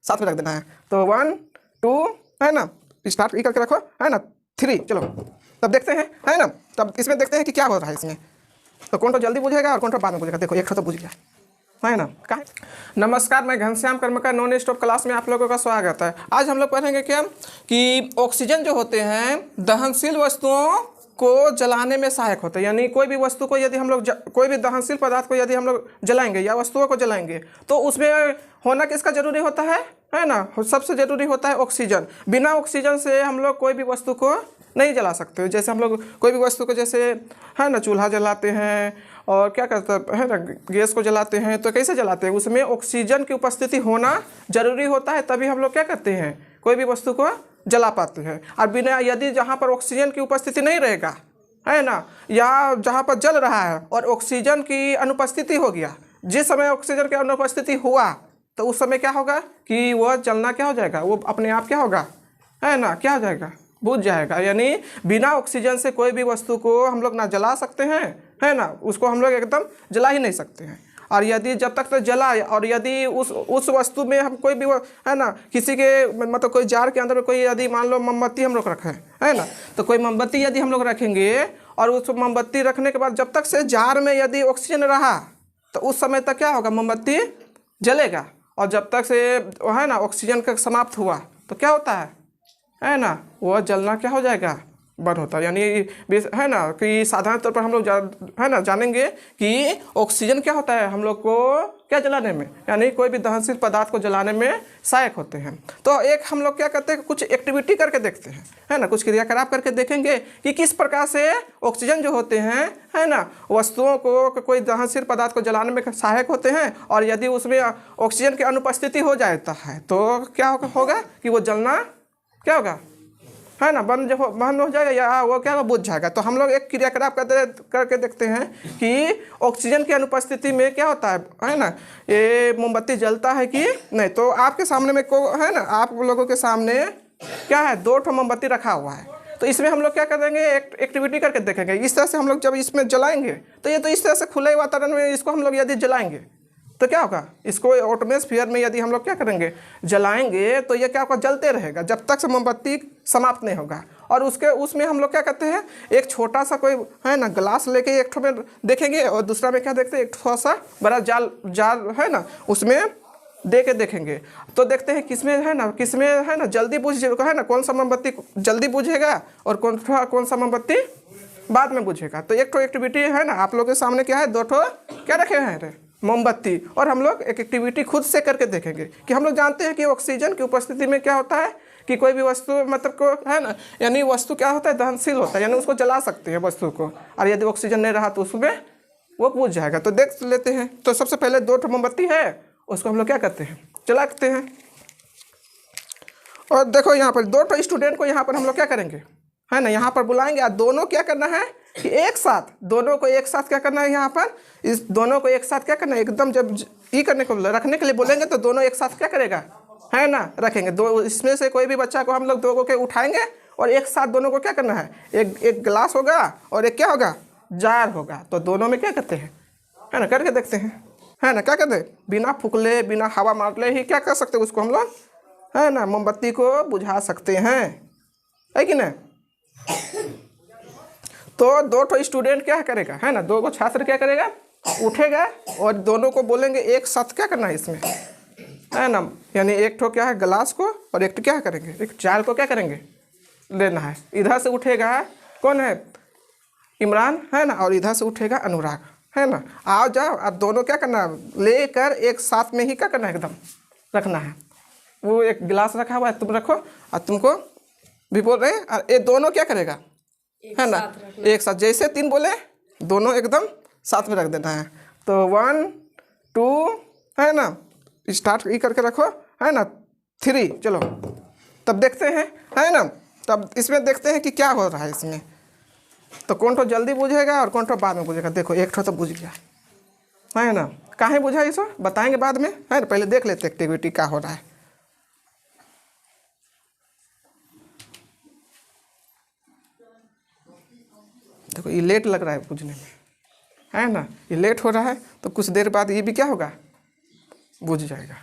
साथ में रख देना है। तो 1 2 है ना, स्टार्ट ई करके रखो है ना, 3 चलो तब देखते हैं है ना। तब इसमें देखते हैं कि क्या हो रहा है इसमें। तो कौन तो जल्दी बुझेगा और कौन तो बाद में बुझेगा। देखो एक तो बुझ गया है ना। नमस्कार, मैं घनश्याम कर्मकार नॉन स्टॉप क्लास में आप लोगों का स्वागत है। आज हम लोग पढ़ेंगे क्या कि ऑक्सीजन जो होते हैं दहनशील वस्तुओं को जलाने में सहायक होते हैं। यानी कोई भी वस्तु को यदि हम लोग कोई भी दहनशील पदार्थ को यदि हम लोग जलाएंगे या वस्तुओं को जलाएंगे तो उसमें होना किसका जरूरी होता है ना, सबसे जरूरी होता है ऑक्सीजन। बिना ऑक्सीजन से हम लोग कोई भी वस्तु को नहीं जला सकते। जैसे हम लोग कोई भी वस्तु को जैसे है ना चूल्हा जलाते हैं और क्या करते हैं ना गैस को जलाते हैं, तो कैसे जलाते हैं, उसमें ऑक्सीजन की उपस्थिति होना जरूरी होता है, तभी हम लोग क्या करते हैं कोई भी वस्तु को जला पाते हैं। और बिना यदि जहाँ पर ऑक्सीजन की उपस्थिति नहीं रहेगा है ना, या जहाँ पर जल रहा है और ऑक्सीजन की अनुपस्थिति हो गया, जिस समय ऑक्सीजन की अनुपस्थिति हुआ तो उस समय क्या होगा कि वह जलना क्या हो जाएगा, वो अपने आप क्या होगा है ना, क्या हो जाएगा, बुझ जाएगा। यानी बिना ऑक्सीजन से कोई भी वस्तु को हम लोग ना जला सकते हैं है ना, उसको हम लोग एकदम जला ही नहीं सकते हैं। और यदि जब तक तो जला और यदि उस वस्तु में हम कोई भी है ना किसी के मतलब कोई जार के अंदर में कोई यदि मान लो मोमबत्ती हम लोग रखें है ना, तो कोई मोमबत्ती यदि हम लोग रखेंगे और उस मोमबत्ती रखने के बाद जब तक से जार में यदि ऑक्सीजन रहा तो उस समय तक क्या होगा, मोमबत्ती जलेगा। और जब तक से है ना ऑक्सीजन का समाप्त हुआ तो क्या होता है ना, वह जलना क्या हो जाएगा, बंद होता है। यानी है ना कि साधारण तौर पर हम लोग है ना जानेंगे कि ऑक्सीजन क्या होता है हम लोग को क्या जलाने में, यानी कोई भी दहनशील पदार्थ को जलाने में सहायक होते हैं। तो एक हम लोग क्या करते हैं, कुछ एक्टिविटी करके देखते हैं है ना, कुछ क्रियाकलाप करके देखेंगे कि किस प्रकार से ऑक्सीजन जो होते हैं है ना वस्तुओं को कोई दहनशील पदार्थ को जलाने में सहायक होते हैं। और यदि उसमें ऑक्सीजन की अनुपस्थिति हो जाता है तो क्या होगा कि वो जलना क्या होगा है ना, बंद हो जाएगा या वो क्या बुझ जाएगा। तो हम लोग एक क्रियाकलाप करके देखते हैं कि ऑक्सीजन की अनुपस्थिति में क्या होता है ना, ये मोमबत्ती जलता है कि नहीं। तो आपके सामने में को है ना, आप लोगों के सामने क्या है, 2 ठो मोमबत्ती रखा हुआ है। तो इसमें हम लोग क्या करेंगे, एक एक्टिविटी करके देखेंगे। इस तरह से हम लोग जब इसमें जलाएंगे तो ये तो इस तरह से खुले वातावरण में इसको हम लोग यदि जलाएंगे तो क्या होगा, इसको एटमॉस्फेयर में यदि हम लोग क्या करेंगे जलाएंगे तो ये क्या होगा, जलते रहेगा जब तक से मोमबत्ती समाप्त नहीं होगा। और उसमें हम लोग क्या करते हैं, एक छोटा सा कोई है ना ग्लास लेके एक ठो में देखेंगे और दूसरा में क्या देखते हैं, एक थोड़ा सा बड़ा जाल है ना उसमें दे के देखेंगे। तो देखते हैं किसमें है ना जल्दी बुझ है ना, कौन सा मोमबत्ती जल्दी बुझेगा और कौन सा मोमबत्ती बाद में बुझेगा। तो एक ठो एक्टिविटी है ना आप लोग के सामने क्या है, 2 ठो क्या रखे हैं मोमबत्ती, और हम लोग एक एक्टिविटी खुद से करके देखेंगे कि हम लोग जानते हैं कि ऑक्सीजन की उपस्थिति में क्या होता है कि कोई भी वस्तु मतलब को है ना, यानी वस्तु क्या होता है, दहनशील होता है, यानी उसको जला सकते हैं वस्तु को। और यदि ऑक्सीजन नहीं रहा तो उसमें वो बुझ जाएगा। तो देख लेते हैं। तो सबसे पहले 2 ठो मोमबत्ती है, उसको हम लोग क्या करते हैं, जलाते हैं। और देखो यहाँ पर 2 ठो स्टूडेंट को यहाँ पर हम लोग क्या करेंगे है ना, यहाँ पर बुलाएंगे और दोनों क्या करना है कि एक साथ दोनों को एक साथ क्या करना है, यहाँ पर इस दोनों को एक साथ क्या करना है, एकदम जब ई करने को रखने के लिए बोलेंगे तो दोनों एक साथ क्या करेगा है ना, रखेंगे। 2 इसमें से कोई भी बच्चा को हम लोग 2 को उठाएंगे और एक साथ दोनों को क्या करना है, एक गिलास होगा और एक क्या होगा, जार होगा। तो दोनों में क्या करते हैं है ना, करके देखते हैं है ना, क्या करते हैं, बिना फूकले बिना हवा मारले ही क्या कर सकते हैं, उसको हम लोग है ना मोमबत्ती को बुझा सकते हैं, है कि नहीं। तो 2 ठो स्टूडेंट क्या करेगा है ना, 2 को छात्र क्या करेगा, उठेगा और दोनों को बोलेंगे एक साथ क्या करना है इसमें है ना, यानी एक ठो क्या है गिलास को और एक क्या करेंगे, एक जार को क्या करेंगे लेना है। इधर से उठेगा कौन है, इमरान है ना, और इधर से उठेगा अनुराग है ना। आओ जाओ और दोनों क्या करना है, लेकर एक साथ में ही क्या करना है, एकदम रखना है। वो एक गिलास रखा हुआ है, तुम रखो और तुमको भी बोल रहे हैं, और ये दोनों क्या करेगा है ना, एक साथ जैसे 3 बोले दोनों एकदम साथ में रख देना है। तो 1 2 है ना, स्टार्ट ई करके रखो है ना, 3 चलो तब देखते हैं है ना। तब इसमें देखते हैं कि क्या हो रहा है इसमें। तो कौन तो जल्दी बुझेगा और कौन तो बाद में बुझेगा। देखो एक तो बुझ गया है ना, काहे बुझा इसको बताएंगे बाद में है ना, पहले देख लेते एक्टिविटी क्या हो रहा है। देखो ये लेट लग रहा है बुझने में है ना, ये लेट हो रहा है तो कुछ देर बाद ये भी क्या होगा, बुझ जाएगा।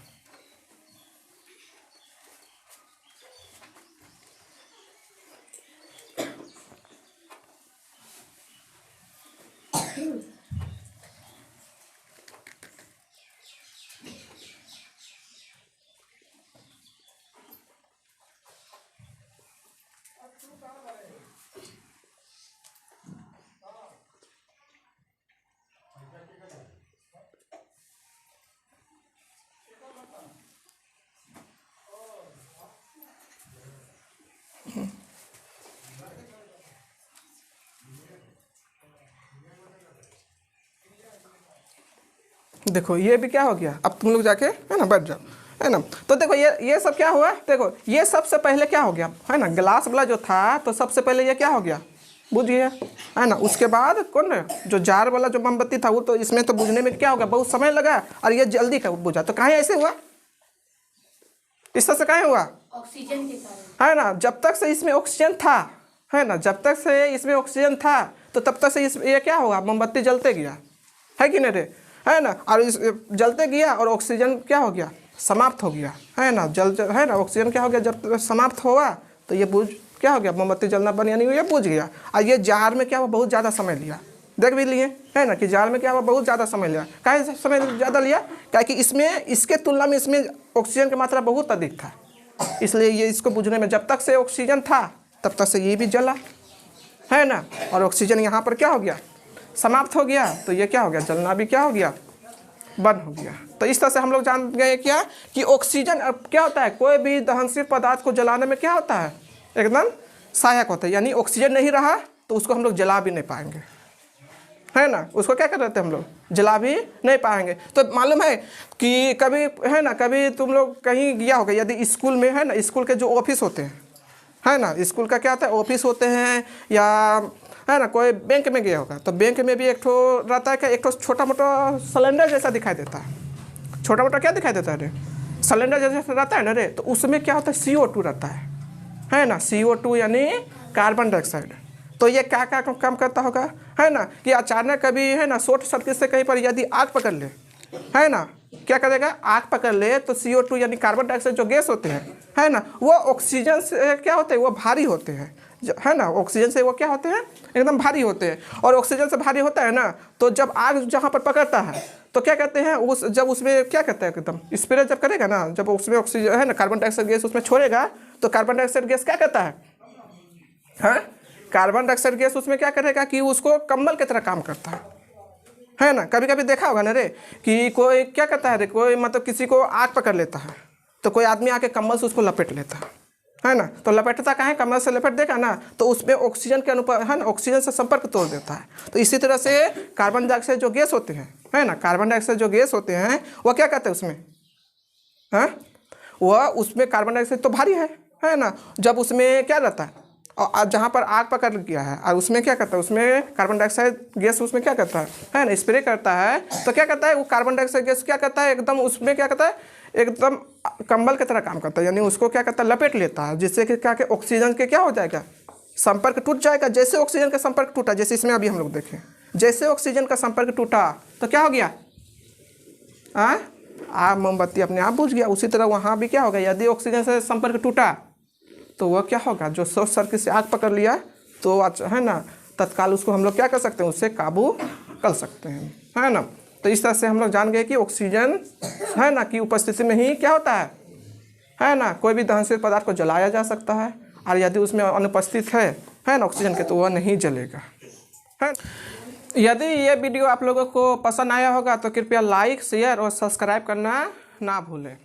देखो ये भी क्या हो गया, अब तुम लोग जाके है ना बैठ जाओ, है ना। तो देखो ये सब क्या हुआ, देखो ये सबसे पहले क्या हो गया, है ना, ग्लास वाला जो था तो सबसे पहले ये क्या हो गया, बुझ गया, है ना। उसके बाद कौन है जो जार वाला जो मोमबत्ती था वो तो इसमें तो बुझने में क्या होगा, बहुत समय लगा, और ये जल्दी का बुझा। तो कहाँ ऐसे हुआ, इस तरह से कहाँ हुआ, ऑक्सीजन के कारण, है ना। जब तक से इसमें ऑक्सीजन था, है ना, जब तक से इसमें ऑक्सीजन था तो तब तक से ये क्या होगा, मोमबत्ती जलते गया, है कि नहीं रे, है ना। और इस जलते गया और ऑक्सीजन क्या हो गया, समाप्त हो गया, है ना। है ना, ऑक्सीजन क्या हो गया, जब समाप्त हुआ तो ये बुझ क्या हो गया, मोमबत्ती जलना बंद, यानी ये बुझ गया। और ये जार में क्या हुआ, बहुत ज़्यादा समय लिया, देख भी लिए, है ना, कि जार में क्या हुआ, बहुत ज़्यादा समय लिया। काहे समय ज़्यादा लिया, क्या कि इसमें इसके तुलना में इसमें ऑक्सीजन की मात्रा बहुत अधिक था, इसलिए ये इसको बुझने में जब तक से ऑक्सीजन था तब तक से ये भी जला, है ना। और ऑक्सीजन यहाँ पर क्या हो गया, समाप्त हो गया, तो ये क्या हो गया, जलना भी क्या हो गया, बंद हो गया। तो इस तरह से हम लोग जान गए क्या कि ऑक्सीजन अब क्या होता है, कोई भी दहनशील पदार्थ को जलाने में क्या होता है, एकदम सहायक होता है। यानी ऑक्सीजन नहीं रहा तो उसको हम लोग जला भी नहीं पाएंगे, है ना। उसको क्या कर रहे थे हम लोग, जला भी नहीं पाएंगे। तो मालूम है कि कभी, है ना, कभी तुम लोग कहीं गया होगा, यदि स्कूल में, है ना, स्कूल के जो ऑफिस होते हैं, है ना, स्कूल का क्या होता है, ऑफिस होते हैं, या है ना कोई बैंक में गया होगा, तो बैंक में भी एक ठो रहता है, क्या एक ठो छोटा मोटा सिलेंडर जैसा दिखाई देता है, छोटा मोटा क्या दिखाई देता है रे, सिलेंडर जैसा रहता है ना रे। तो उसमें क्या होता है, CO2 रहता है ना, CO2 यानी कार्बन डाइऑक्साइड। तो ये क्या क्या काम करता होगा, है ना, कि अचानक कभी, है ना, शॉर्ट सर्किट से कहीं पर यदि आग पकड़ ले, है ना, क्या करेगा, आग पकड़ ले तो CO2 यानी कार्बन डाइऑक्साइड जो गैस होते हैं, है ना, वो ऑक्सीजन से क्या होते हैं, वो भारी होते हैं, है ना, ऑक्सीजन से वो क्या होते हैं, एकदम भारी होते हैं। और ऑक्सीजन से भारी होता है ना, तो जब आग जहाँ पर पकड़ता है तो क्या कहते हैं, उस जब उसमें क्या कहते हैं, एकदम स्प्रे जब करेगा ना, जब उसमें ऑक्सीजन, है ना, कार्बन डाइऑक्साइड गैस उसमें छोड़ेगा, तो कार्बन डाइऑक्साइड गैस क्या कहता है, कार्बन डाइऑक्साइड गैस उसमें क्या करेगा कि उसको कंबल की तरह काम करता है ना। कभी कभी देखा होगा ना रे कि कोई क्या करता है रे, कोई मतलब किसी को आग पकड़ लेता है तो कोई आदमी आके कंबल से उसको लपेट लेता है ना। तो लपेटता कहाँ है, कंबल से लपेट देगा ना, तो उसमें ऑक्सीजन के अनुपात, है ना, ऑक्सीजन से संपर्क तोड़ देता है। तो इसी तरह से कार्बन डाइऑक्साइड जो गैस होते हैं, है ना, कार्बन डाइऑक्साइड जो गैस होते हैं वो क्या कहते हैं उसमें, वह उसमें कार्बन डाइऑक्साइड तो भारी है ना। जब उसमें क्या रहता है, और जहाँ पर आग पकड़ गया है और उसमें क्या करता है, उसमें कार्बन डाइऑक्साइड गैस उसमें क्या करता है ना, स्प्रे करता है, तो क्या करता है वो कार्बन डाइऑक्साइड गैस क्या करता है, एकदम उसमें क्या करता है, एकदम कंबल की तरह काम करता है, यानी उसको क्या करता है, लपेट लेता है, जिससे कि क्या कि ऑक्सीजन के क्या हो जाएगा, संपर्क टूट जाएगा। जैसे ऑक्सीजन का संपर्क टूटा, जैसे इसमें अभी हम लोग देखें, जैसे ऑक्सीजन का संपर्क टूटा तो क्या हो गया, आग मोमबत्ती अपने आप बुझ गया। उसी तरह वहाँ भी क्या होगा, यदि ऑक्सीजन से संपर्क टूटा तो वह क्या होगा, जो शॉर्ट सर्किट से आग पकड़ लिया तो है ना, तत्काल उसको हम लोग क्या कर सकते हैं, उससे काबू कर सकते हैं, है ना। तो इस तरह से हम लोग जान गए कि ऑक्सीजन, है ना, की उपस्थिति में ही क्या होता है ना, कोई भी दहनशील पदार्थ को जलाया जा सकता है, और यदि उसमें अनुपस्थित है ना ऑक्सीजन के, तो वह नहीं जलेगा, है। यदि ये वीडियो आप लोगों को पसंद आया होगा तो कृपया लाइक, शेयर और सब्सक्राइब करना ना भूलें,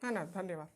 है ना। धन्यवाद।